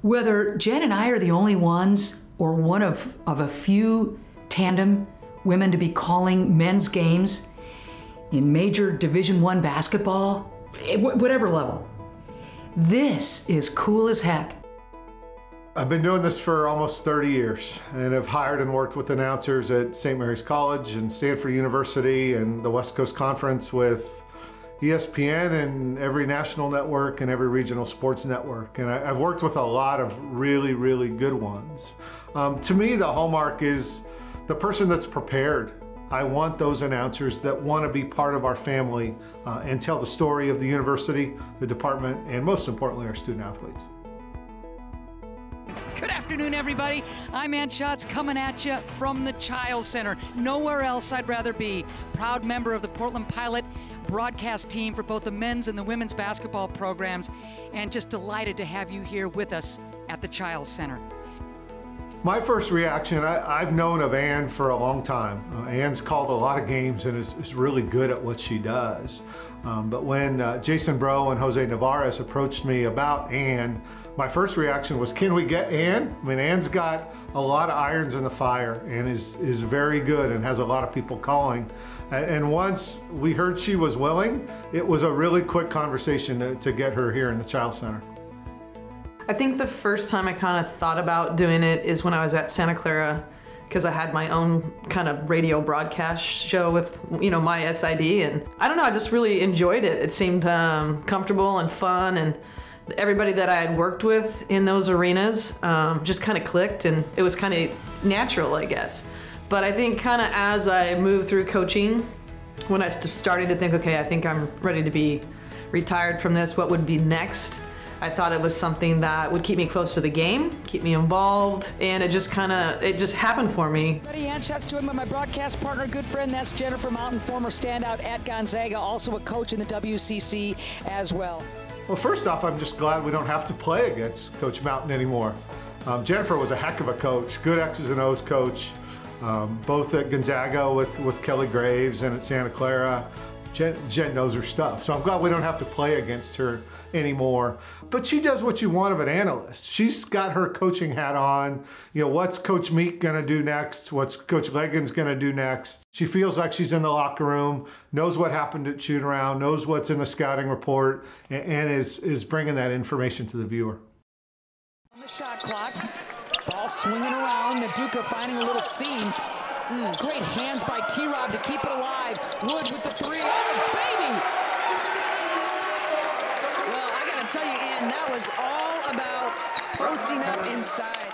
Whether Jen and I are the only ones or one of a few tandem women to be calling men's games in major Division I basketball, whatever level, this is cool as heck. I've been doing this for almost 30 years and have hired and worked with announcers at St. Mary's College and Stanford University and the West Coast Conference with ESPN and every national network and every regional sports network. And I've worked with a lot of really, really good ones. To me, the hallmark is the person that's prepared. I want those announcers that want to be part of our family and tell the story of the university, the department, and most importantly, our student athletes. Good afternoon, everybody. I'm Schatz coming at you from the Child Center. Nowhere else I'd rather be. Proud member of the Portland Pilot broadcast team for both the men's and the women's basketball programs, and just delighted to have you here with us at the Child Center. My first reaction, I've known of Ann for a long time. Ann's called a lot of games and is really good at what she does. But when Jason Breaux and Jose Navarez approached me about Ann, my first reaction was, can we get Ann? I mean, Ann's got a lot of irons in the fire and is very good and has a lot of people calling. And once we heard she was willing, it was a really quick conversation to get her here in the Child Center. I think the first time I kind of thought about doing it is when I was at Santa Clara, because I had my own kind of radio broadcast show with, my SID, and I don't know, I just really enjoyed it. It seemed comfortable and fun, and everybody that I had worked with in those arenas just kind of clicked, and it was kind of natural, I guess. But I think kind of as I moved through coaching, when I started to think, okay, I think I'm ready to be retired from this, what would be next? I thought it was something that would keep me close to the game, keep me involved, and it just happened for me. Ann Schatz joined by my broadcast partner, good friend, that's Jennifer Mountain, former standout at Gonzaga, also a coach in the WCC as well. Well, first off, I'm just glad we don't have to play against Coach Mountain anymore. Jennifer was a heck of a coach, good X's and O's coach, both at Gonzaga with Kelly Graves and at Santa Clara. Jen knows her stuff, so I'm glad we don't have to play against her anymore. But she does what you want of an analyst. She's got her coaching hat on. What's Coach Meek gonna do next? What's Coach Leggins gonna do next? She feels like she's in the locker room, knows what happened at shoot around, knows what's in the scouting report, and is bringing that information to the viewer. On the shot clock, ball swinging around, Naduka finding a little seam. Great hands by T-Rob to keep it alive. Wood with the three. Oh, baby! Well, I got to tell you, Ann, that was all about posting up inside.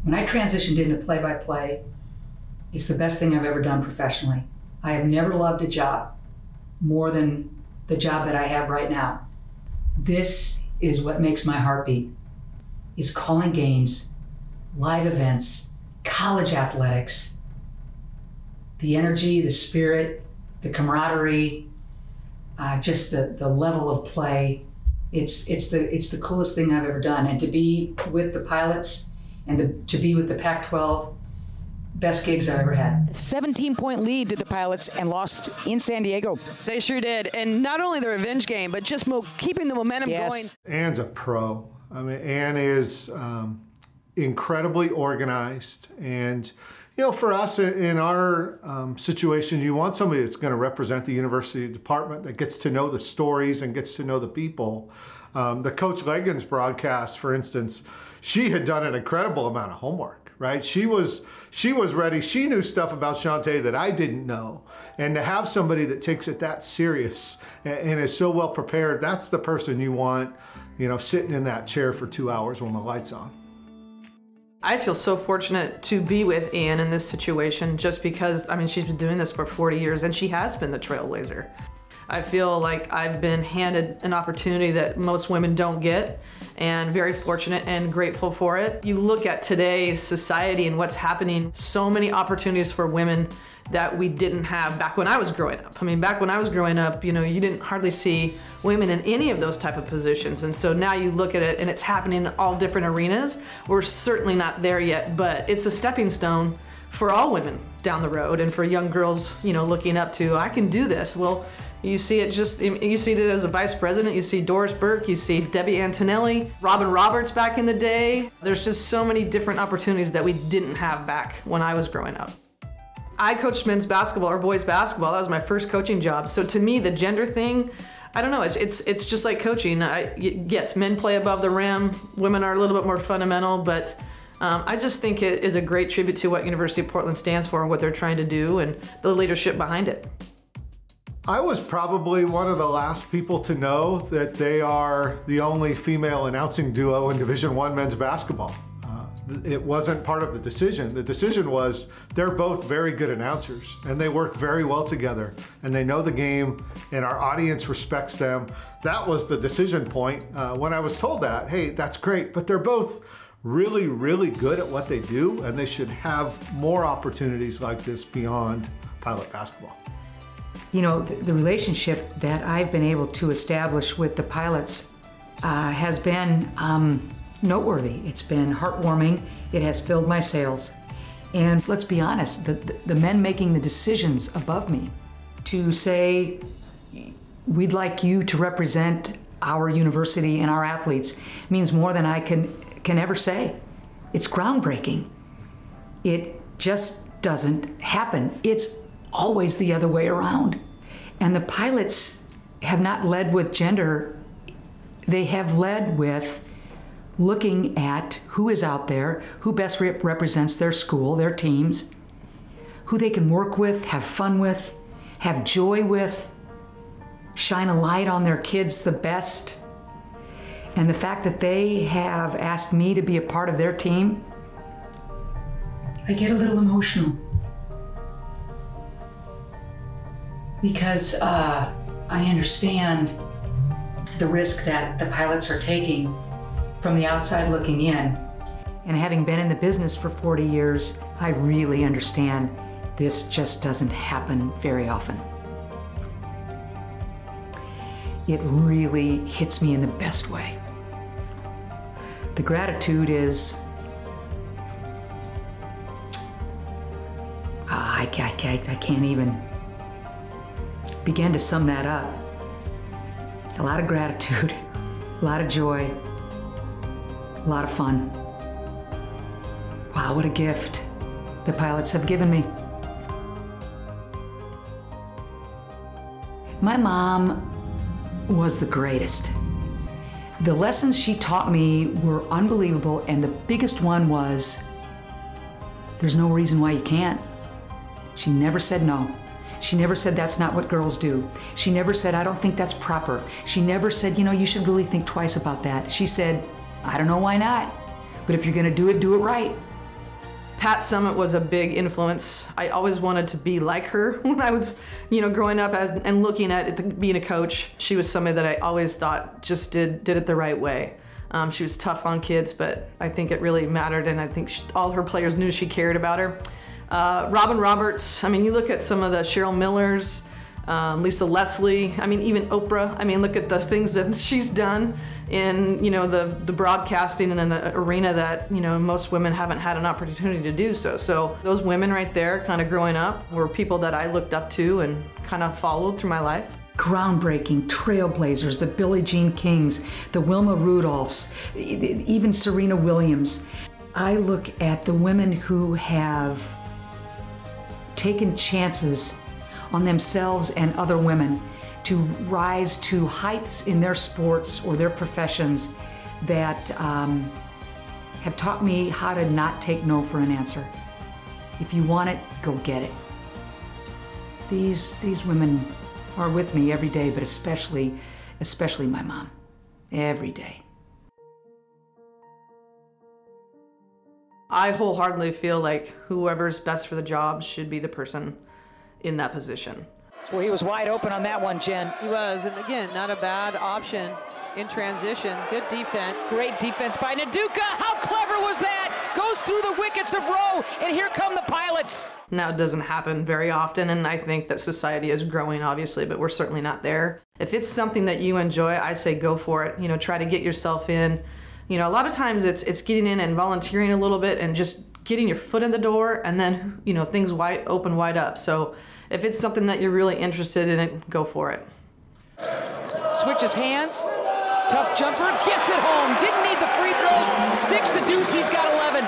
When I transitioned into play-by-play, it's the best thing I've ever done professionally. I have never loved a job more than the job that I have right now. This is what makes my heart beat, is calling games, live events, college athletics, the energy, the spirit, the camaraderie, just the level of play. It's the coolest thing I've ever done. And to be with the Pilots and to be with the Pac-12, best gigs I've ever had. 17-point lead to the Pilots and lost in San Diego. They sure did. And not only the revenge game, but just keeping the momentum going. Ann's a pro. I mean, Ann is incredibly organized, and for us in our situation, you want somebody that's going to represent the university department, that gets to know the stories and gets to know the people. The Coach Leggins broadcast, for instance, she had done an incredible amount of homework, right? She was ready. She knew stuff about Shantae that I didn't know. And to have somebody that takes it that serious and is so well prepared, that's the person you want, sitting in that chair for 2 hours when the light's on. I feel so fortunate to be with Ann in this situation just because, she's been doing this for 40 years and she has been the trailblazer. I feel like I've been handed an opportunity that most women don't get, and very fortunate and grateful for it. You look at today's society and what's happening, so many opportunities for women that we didn't have back when I was growing up. Back when I was growing up, you didn't hardly see women in any of those type of positions. And so now you look at it and it's happening in all different arenas. We're certainly not there yet, but it's a stepping stone for all women down the road, and for young girls, looking up to, I can do this. Well, You see it as a vice president. You see Doris Burke, you see Debbie Antonelli, Robin Roberts back in the day. There's just so many different opportunities that we didn't have back when I was growing up. I coached men's basketball or boys basketball. That was my first coaching job. So to me, the gender thing, I don't know, it's just like coaching. Yes, men play above the rim, women are a little bit more fundamental, but I just think it is a great tribute to what University of Portland stands for and what they're trying to do and the leadership behind it. I was probably one of the last people to know that they are the only female announcing duo in Division I men's basketball. It wasn't part of the decision. The decision was they're both very good announcers and they work very well together and they know the game and our audience respects them. That was the decision point. When I was told that, hey, that's great, but they're both really, really good at what they do and they should have more opportunities like this beyond Pilot basketball. You know, the relationship that I've been able to establish with the Pilots has been noteworthy. It's been heartwarming. It has filled my sails. And let's be honest, the men making the decisions above me to say, we'd like you to represent our university and our athletes means more than I can ever say. It's groundbreaking. It just doesn't happen. It's always the other way around. And the Pilots have not led with gender. They have led with looking at who is out there, who best represents their school, their teams, who they can work with, have fun with, have joy with, shine a light on their kids the best. And the fact that they have asked me to be a part of their team, I get a little emotional. Because I understand the risk that the Pilots are taking from the outside looking in. And having been in the business for 40 years, I really understand this just doesn't happen very often. It really hits me in the best way. The gratitude is, I can't even begin to sum that up. A lot of gratitude, a lot of joy, a lot of fun. Wow, what a gift the Pilots have given me. My mom was the greatest. The lessons she taught me were unbelievable, and the biggest one was, there's no reason why you can't. She never said no. She never said that's not what girls do. She never said, I don't think that's proper. She never said, you know, you should really think twice about that. She said, I don't know why not, but if you're gonna do it right. Pat Summitt was a big influence. I always wanted to be like her when I was, growing up and looking at being a coach. She was somebody that I always thought just did it the right way. She was tough on kids, but I think it really mattered, and I think all her players knew she cared about her. Robin Roberts, you look at some of the Cheryl Millers, Lisa Leslie, even Oprah. Look at the things that she's done in, the broadcasting and in the arena that, most women haven't had an opportunity to do so. So those women right there kind of growing up were people that I looked up to and kind of followed through my life. Groundbreaking trailblazers, the Billie Jean Kings, the Wilma Rudolphs, even Serena Williams. I look at the women who have taken chances on themselves and other women to rise to heights in their sports or their professions that have taught me how to not take no for an answer. If you want it, go get it. These women are with me every day, but especially my mom, every day. I wholeheartedly feel like whoever's best for the job should be the person in that position. Well, he was wide open on that one, Jen. He was, and again, not a bad option in transition. Good defense. Great defense by Naduka. How clever was that? Goes through the wickets of Rowe, and here come the Pilots. Now, it doesn't happen very often, and I think that society is growing, obviously, but we're certainly not there. If it's something that you enjoy, I say go for it. Try to get yourself in. A lot of times it's getting in and volunteering a little bit and just getting your foot in the door, and then, you know, things open wide up. So if it's something that you're really interested in, it, go for it. Switches hands, tough jumper, gets it home. Didn't need the free throws, sticks the deuce, he's got 11.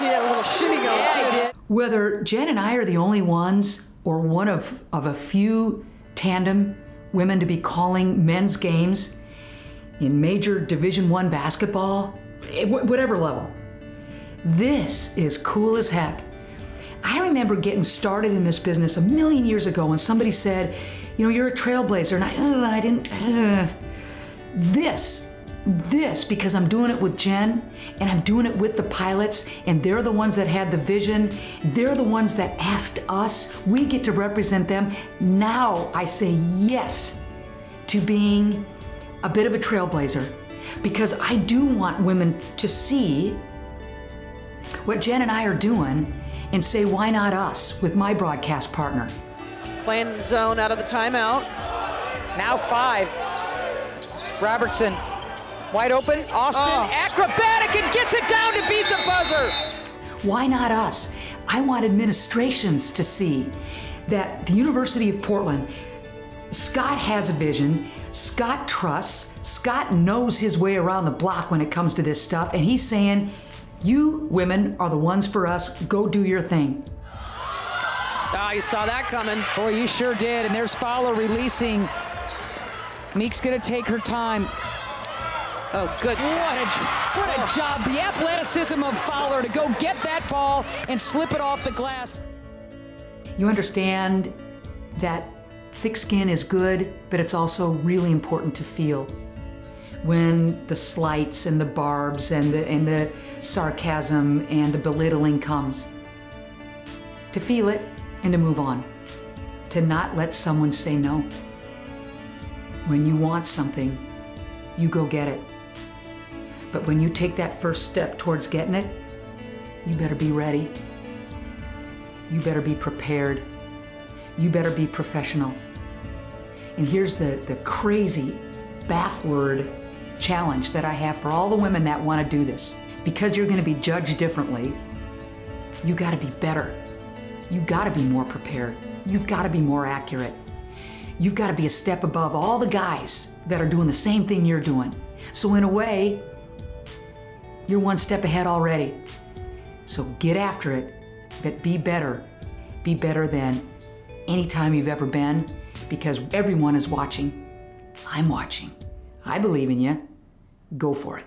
He had a little shimmy going. Yeah, he did. Whether Jen and I are the only ones or one of a few tandem women to be calling men's games in major Division I basketball, whatever level, this is cool as heck. I remember getting started in this business a million years ago when somebody said, you know, you're a trailblazer, and I didn't. This, because I'm doing it with Jen, and I'm doing it with the pilots, and they're the ones that had the vision. They're the ones that asked us. We get to represent them. Now I say yes to being a bit of a trailblazer, because I do want women to see what Jen and I are doing and say, why not us with my broadcast partner? Playing zone out of the timeout. Now 5. Robertson, wide open. Austin, acrobatic, and gets it down to beat the buzzer. Why not us? I want administrations to see that the University of Portland, Scott has a vision, Scott trusts, Scott knows his way around the block when it comes to this stuff, and he's saying, you women are the ones for us, go do your thing. Ah, you saw that coming. Boy, you sure did, and there's Fowler releasing. Meek's gonna take her time. Oh, good. What a job. The athleticism of Fowler to go get that ball and slip it off the glass. You understand that thick skin is good, but it's also really important to feel when the slights and the barbs and the sarcasm and the belittling comes. To feel it and to move on. To not let someone say no. When you want something, you go get it. But when you take that first step towards getting it, you better be ready. You better be prepared. You better be professional. And here's the crazy backward challenge that I have for all the women that want to do this. Because you're going to be judged differently, you got to be better. You got to be more prepared. You've got to be more accurate. You've got to be a step above all the guys that are doing the same thing you're doing. So in a way, you're one step ahead already. So get after it, but be better. Be better than any time you've ever been, because everyone is watching. I'm watching. I believe in you. Go for it.